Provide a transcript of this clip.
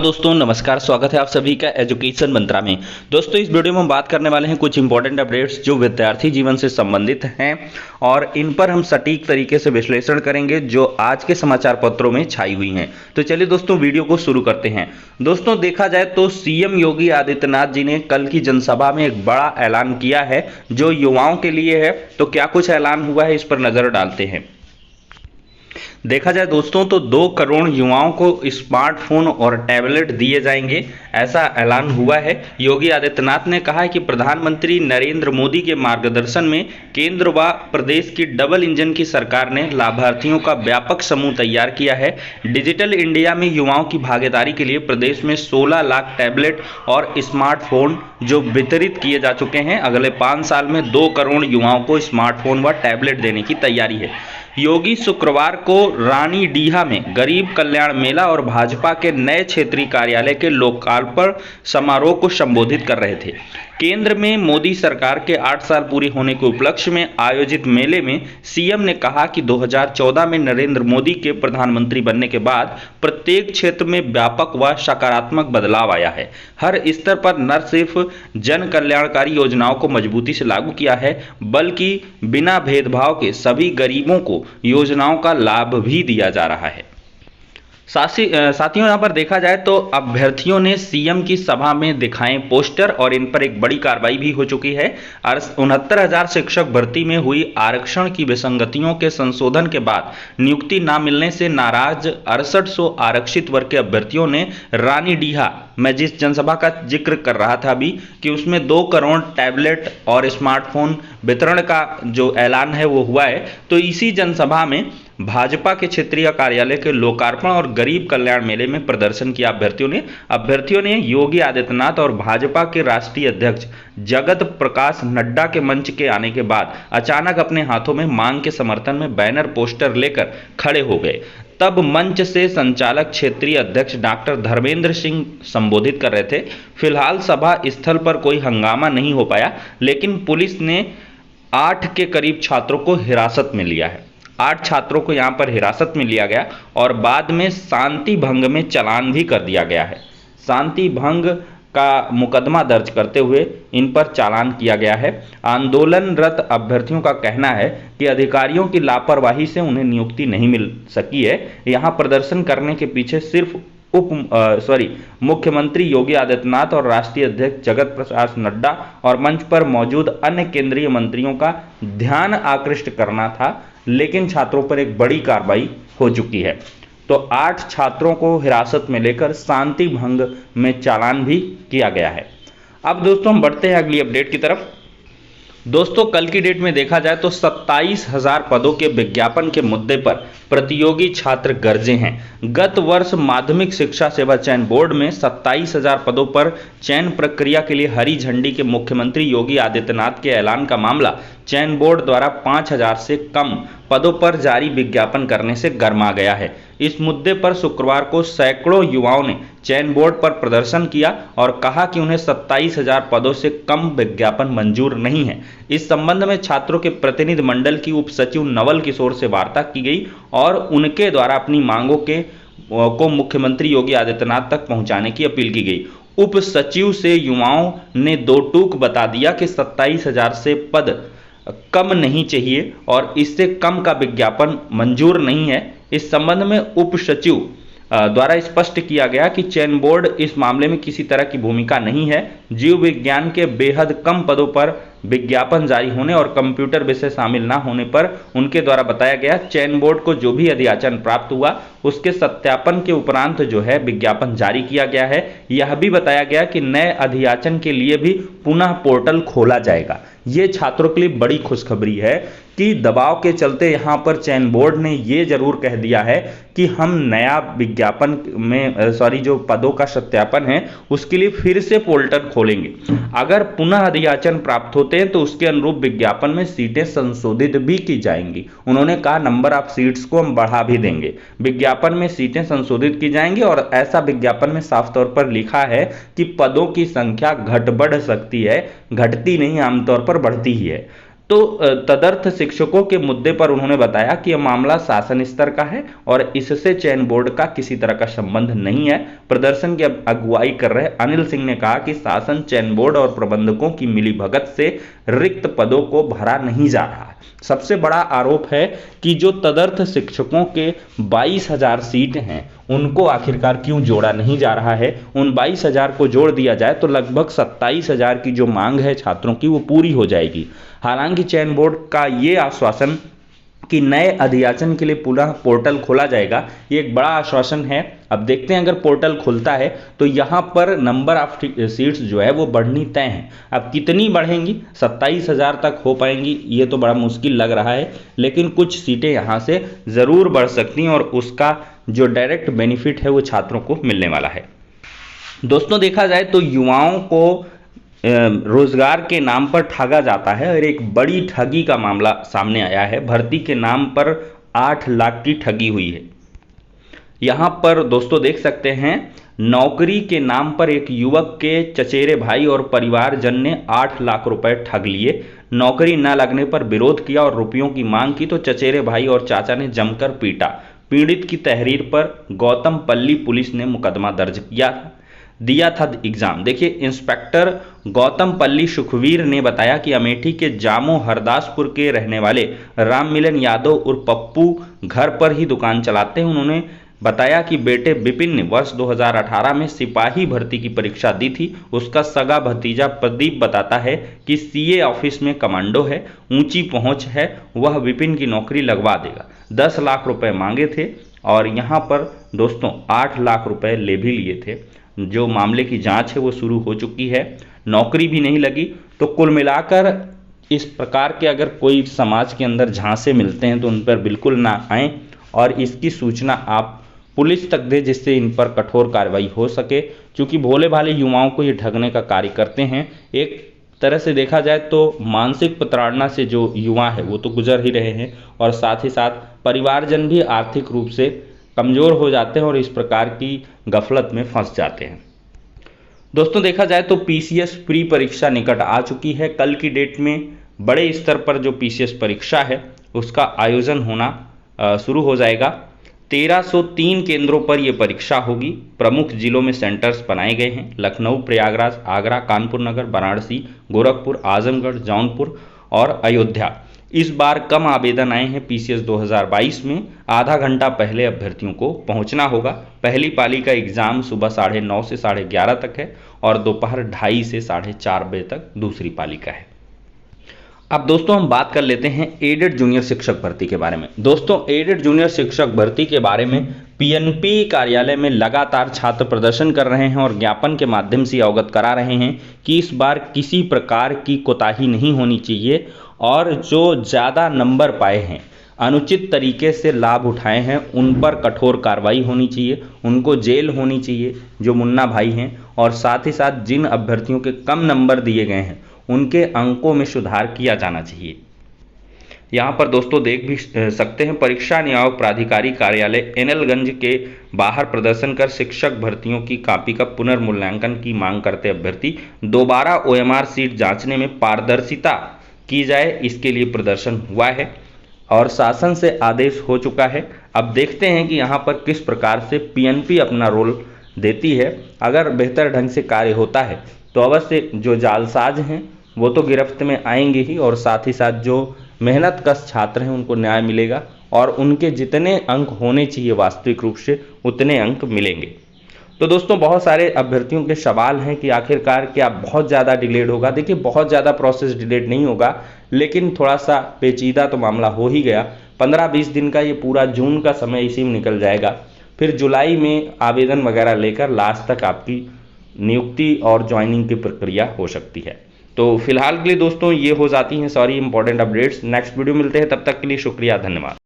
दोस्तों नमस्कार, स्वागत है आप सभी का एजुकेशन मंत्रा में। दोस्तों इस वीडियो में हम बात करने वाले हैं कुछ इंपॉर्टेंट अपडेट्स जो विद्यार्थी जीवन से संबंधित हैं और इन पर हम सटीक तरीके से विश्लेषण करेंगे जो आज के समाचार पत्रों में छाई हुई हैं। तो चलिए दोस्तों वीडियो को शुरू करते हैं। दोस्तों देखा जाए तो सीएम योगी आदित्यनाथ जी ने कल की जनसभा में एक बड़ा ऐलान किया है जो युवाओं के लिए है। तो क्या कुछ ऐलान हुआ है इस पर नजर डालते हैं। देखा जाए दोस्तों तो 2 करोड़ युवाओं को स्मार्टफोन और टैबलेट दिए जाएंगे, ऐसा ऐलान हुआ है। योगी आदित्यनाथ ने कहा है कि प्रधानमंत्री नरेंद्र मोदी के मार्गदर्शन में केंद्र व प्रदेश की डबल इंजन की सरकार ने लाभार्थियों का व्यापक समूह तैयार किया है। डिजिटल इंडिया में युवाओं की भागीदारी के लिए प्रदेश में 16 लाख टैबलेट और स्मार्टफोन जो वितरित किए जा चुके हैं। अगले 5 साल में 2 करोड़ युवाओं को स्मार्टफोन व टैबलेट देने की तैयारी है। योगी शुक्रवार को रानीडीहा में गरीब कल्याण मेला और भाजपा के नए क्षेत्रीय कार्यालय के लोकार्पण समारोह को संबोधित कर रहे थे। केंद्र में मोदी सरकार के 8 साल पूरे होने के उपलक्ष्य में आयोजित मेले में सीएम ने कहा कि 2014 में नरेंद्र मोदी के प्रधानमंत्री बनने के बाद प्रत्येक क्षेत्र में व्यापक व सकारात्मक बदलाव आया है। हर स्तर पर न सिर्फ जन कल्याणकारी योजनाओं को मजबूती से लागू किया है बल्कि बिना भेदभाव के सभी गरीबों को योजनाओं का लाभ भी दिया जा रहा है। साथियों यहाँ पर देखा जाए तो अभ्यर्थियों ने सीएम की सभा में दिखाए पोस्टर और इन पर एक बड़ी कार्रवाई भी हो चुकी है। 69,000 शिक्षक भर्ती में हुई आरक्षण की विसंगतियों के संशोधन के बाद नियुक्ति न मिलने से नाराज 6800 आरक्षित वर्ग के अभ्यर्थियों ने रानीडीहा, मैं जिस जनसभा का जिक्र कर रहा था अभी कि उसमें 2 करोड़ टैबलेट और स्मार्टफोन वितरण का जो ऐलान है वो हुआ है। तो इसी जनसभा में भाजपा के क्षेत्रीय कार्यालय के लोकार्पण और गरीब कल्याण मेले में प्रदर्शन किया अभ्यर्थियों ने योगी आदित्यनाथ और भाजपा के राष्ट्रीय अध्यक्ष जगत प्रकाश नड्डा के मंच के आने के बाद अचानक अपने हाथों में मांग के समर्थन में बैनर पोस्टर लेकर खड़े हो गए। तब मंच से संचालक क्षेत्रीय अध्यक्ष डॉक्टर धर्मेंद्र सिंह संबोधित कर रहे थे। फिलहाल सभा स्थल पर कोई हंगामा नहीं हो पाया, लेकिन पुलिस ने 8 के करीब छात्रों को हिरासत में लिया है। 8 छात्रों को यहां पर हिरासत में लिया गया और बाद में शांति भंग में चालान भी कर दिया गया है। शांति भंग का मुकदमा दर्ज करते हुए इन पर चालान किया गया है। आंदोलनरत अभ्यर्थियों का कहना है कि अधिकारियों की लापरवाही से उन्हें नियुक्ति नहीं मिल सकी है। यहां प्रदर्शन करने के पीछे सिर्फ मुख्यमंत्री योगी आदित्यनाथ और राष्ट्रीय अध्यक्ष जगत प्रकाश नड्डा और मंच पर मौजूद अन्य केंद्रीय मंत्रियों का ध्यान आकृष्ट करना था, लेकिन छात्रों पर एक बड़ी कार्रवाई हो चुकी है। तो 8 छात्रों को हिरासत में लेकर शांति भंग में चालान भी किया गया है। अब दोस्तों हम बढ़ते हैं अगली अपडेट की तरफ। दोस्तों कल की डेट में देखा जाए तो 27,000 पदों के विज्ञापन के मुद्दे पर प्रतियोगी छात्र गरजे हैं। गत वर्ष माध्यमिक शिक्षा सेवा चयन बोर्ड में 27,000 पदों पर चयन प्रक्रिया के लिए हरी झंडी के मुख्यमंत्री योगी आदित्यनाथ के ऐलान का मामला चयन बोर्ड द्वारा 5,000 से कम पदों पर जारी विज्ञापन करने से गर्मा गया है। इस मुद्दे पर शुक्रवार को सैकड़ों युवाओं ने चयन बोर्ड पर प्रदर्शन किया और कहा कि उन्हें 27,000 पदों से कम विज्ञापन मंजूर नहीं है। इस संबंध में छात्रों के प्रतिनिधि मंडल की उप सचिव नवल किशोर से वार्ता की गई और उनके द्वारा अपनी मांगों को मुख्यमंत्री योगी आदित्यनाथ तक पहुंचाने की अपील की गई। उप सचिव से युवाओं ने 2 टूक बता दिया कि 27,000 से पद कम नहीं चाहिए और इससे कम का विज्ञापन मंजूर नहीं है। इस संबंध में उप सचिव द्वारा स्पष्ट किया गया कि चयन बोर्ड इस मामले में किसी तरह की भूमिका नहीं है। जीव विज्ञान के बेहद कम पदों पर विज्ञापन जारी होने और कंप्यूटर विषय शामिल न होने पर उनके द्वारा बताया गया चयन बोर्ड को जो भी अधियाचन प्राप्त हुआ उसके सत्यापन के उपरांत जो है विज्ञापन जारी किया गया है। यह भी बताया गया कि नए अधियाचन के लिए भी पुनः पोर्टल खोला जाएगा। ये छात्रों के लिए बड़ी खुशखबरी है कि दबाव के चलते यहाँ पर चयन बोर्ड ने ये जरूर कह दिया है कि हम नया विज्ञापन में जो पदों का सत्यापन है उसके लिए फिर से पोर्टल खोलेंगे। अगर पुनः अधियाचन प्राप्त होते हैं तो उसके अनुरूप विज्ञापन में सीटें संशोधित भी की जाएंगी। उन्होंने कहा नंबर ऑफ सीट्स को हम बढ़ा भी देंगे, विज्ञापन में सीटें संशोधित की जाएंगी और ऐसा विज्ञापन में साफ तौर पर लिखा है कि पदों की संख्या घट बढ़ सकती है, घटती नहीं, आमतौर पर बढ़ती ही है। तो तदर्थ शिक्षकों के मुद्दे पर उन्होंने बताया कि यह मामला शासन स्तर का है और इससे चयन बोर्ड का किसी तरह का संबंध नहीं है। प्रदर्शन की अगुवाई कर रहे अनिल सिंह ने कहा कि शासन चयन बोर्ड और प्रबंधकों की मिलीभगत से रिक्त पदों को भरा नहीं जा रहा है। सबसे बड़ा आरोप है कि जो तदर्थ शिक्षकों के 22,000 सीट हैं उनको आखिरकार क्यों जोड़ा नहीं जा रहा है। उन 22,000 को जोड़ दिया जाए तो लगभग 27,000 की जो मांग है छात्रों की वो पूरी हो जाएगी। हालांकि चयन बोर्ड का ये आश्वासन कि नए अधियाचन के लिए पुनः पोर्टल खोला जाएगा, ये एक बड़ा आश्वासन है। अब देखते हैं अगर पोर्टल खुलता है तो यहाँ पर नंबर ऑफ सीट्स जो है वो बढ़नी तय है। अब कितनी बढ़ेंगी, 27,000 तक हो पाएंगी ये तो बड़ा मुश्किल लग रहा है, लेकिन कुछ सीटें यहाँ से ज़रूर बढ़ सकती हैं और उसका जो डायरेक्ट बेनिफिट है वो छात्रों को मिलने वाला है। दोस्तों देखा जाए तो युवाओं को रोजगार के नाम पर ठगा जाता है और एक बड़ी ठगी का मामला सामने आया है। भर्ती के नाम पर 8 लाख की ठगी हुई है। यहाँ पर दोस्तों देख सकते हैं नौकरी के नाम पर एक युवक के चचेरे भाई और परिवारजन ने 8 लाख रुपए ठग लिए। नौकरी न लगने पर विरोध किया और रुपयों की मांग की तो चचेरे भाई और चाचा ने जमकर पीटा। पीड़ित की तहरीर पर गौतम पल्ली पुलिस ने मुकदमा दर्ज दिया था एग्जाम। देखिए इंस्पेक्टर गौतम पल्ली सुखवीर ने बताया कि अमेठी के जामो हरदासपुर के रहने वाले राम मिलन यादव उर्फ पप्पू घर पर ही दुकान चलाते हैं। उन्होंने बताया कि बेटे विपिन ने वर्ष 2018 में सिपाही भर्ती की परीक्षा दी थी। उसका सगा भतीजा प्रदीप बताता है कि सीए ऑफिस में कमांडो है, ऊंची पहुंच है, वह विपिन की नौकरी लगवा देगा। 10 लाख रुपए मांगे थे और यहाँ पर दोस्तों 8 लाख रुपए ले भी लिए थे। जो मामले की जांच है वो शुरू हो चुकी है, नौकरी भी नहीं लगी। तो कुल मिलाकर इस प्रकार के अगर कोई समाज के अंदर झांसे मिलते हैं तो उन पर बिल्कुल ना आएं और इसकी सूचना आप पुलिस तक दें जिससे इन पर कठोर कार्रवाई हो सके, क्योंकि भोले भाले युवाओं को ये ठगने का कार्य करते हैं। एक तरह से देखा जाए तो मानसिक प्रताड़ना से जो युवा है वो तो गुजर ही रहे हैं और साथ ही साथ परिवारजन भी आर्थिक रूप से कमज़ोर हो जाते हैं और इस प्रकार की गफलत में फंस जाते हैं। दोस्तों देखा जाए तो पीसीएस प्री परीक्षा निकट आ चुकी है। कल की डेट में बड़े स्तर पर जो पीसीएस परीक्षा है उसका आयोजन होना शुरू हो जाएगा। 1303 केंद्रों पर यह परीक्षा होगी। प्रमुख जिलों में सेंटर्स बनाए गए हैं। लखनऊ, प्रयागराज, आगरा, कानपुर नगर, वाराणसी, गोरखपुर, आजमगढ़, जौनपुर और अयोध्या। इस बार कम आवेदन आए हैं पीसीएस 2022 में। आधा घंटा पहले अभ्यर्थियों को पहुंचना होगा। पहली पाली का एग्जाम सुबह 9:30 से 11:30 तक है और दोपहर 2:30 से 4:30 बजे तक दूसरी पाली का है। अब दोस्तों हम बात कर लेते हैं एडेड जूनियर शिक्षक भर्ती के बारे में। दोस्तों एडेड जूनियर शिक्षक भर्ती के बारे में पीएनपी कार्यालय में लगातार छात्र प्रदर्शन कर रहे हैं और ज्ञापन के माध्यम से अवगत करा रहे हैं कि इस बार किसी प्रकार की कोताही नहीं होनी चाहिए और जो ज़्यादा नंबर पाए हैं, अनुचित तरीके से लाभ उठाए हैं, उन पर कठोर कार्रवाई होनी चाहिए, उनको जेल होनी चाहिए जो मुन्ना भाई हैं। और साथ ही साथ जिन अभ्यर्थियों के कम नंबर दिए गए हैं उनके अंकों में सुधार किया जाना चाहिए। यहाँ पर दोस्तों देख भी सकते हैं परीक्षा नियामक प्राधिकारी कार्यालय एनएलगंज के बाहर प्रदर्शन कर शिक्षक भर्तियों की कॉपी का पुनर्मूल्यांकन की मांग करते अभ्यर्थी दोबारा ओएमआर सीट जांचने में पारदर्शिता की जाए, इसके लिए प्रदर्शन हुआ है और शासन से आदेश हो चुका है। अब देखते हैं कि यहाँ पर किस प्रकार से पीएनपी अपना रोल देती है। अगर बेहतर ढंग से कार्य होता है तो अवश्य जो जालसाज हैं वो तो गिरफ्त में आएंगे ही और साथ ही साथ जो मेहनत कश छात्र हैं उनको न्याय मिलेगा और उनके जितने अंक होने चाहिए वास्तविक रूप से उतने अंक मिलेंगे। तो दोस्तों बहुत सारे अभ्यर्थियों के सवाल हैं कि आखिरकार क्या बहुत ज़्यादा डिलेड होगा। देखिए बहुत ज़्यादा प्रोसेस डिलेड नहीं होगा, लेकिन थोड़ा सा पेचीदा तो मामला हो ही गया। 15-20 दिन का ये पूरा जून का समय इसी में निकल जाएगा। फिर जुलाई में आवेदन वगैरह लेकर लास्ट तक आपकी नियुक्ति और ज्वाइनिंग की प्रक्रिया हो सकती है। तो फिलहाल के लिए दोस्तों ये हो जाती हैं सारी इंपॉर्टेंट अपडेट्स। नेक्स्ट वीडियो मिलते हैं, तब तक के लिए शुक्रिया, धन्यवाद।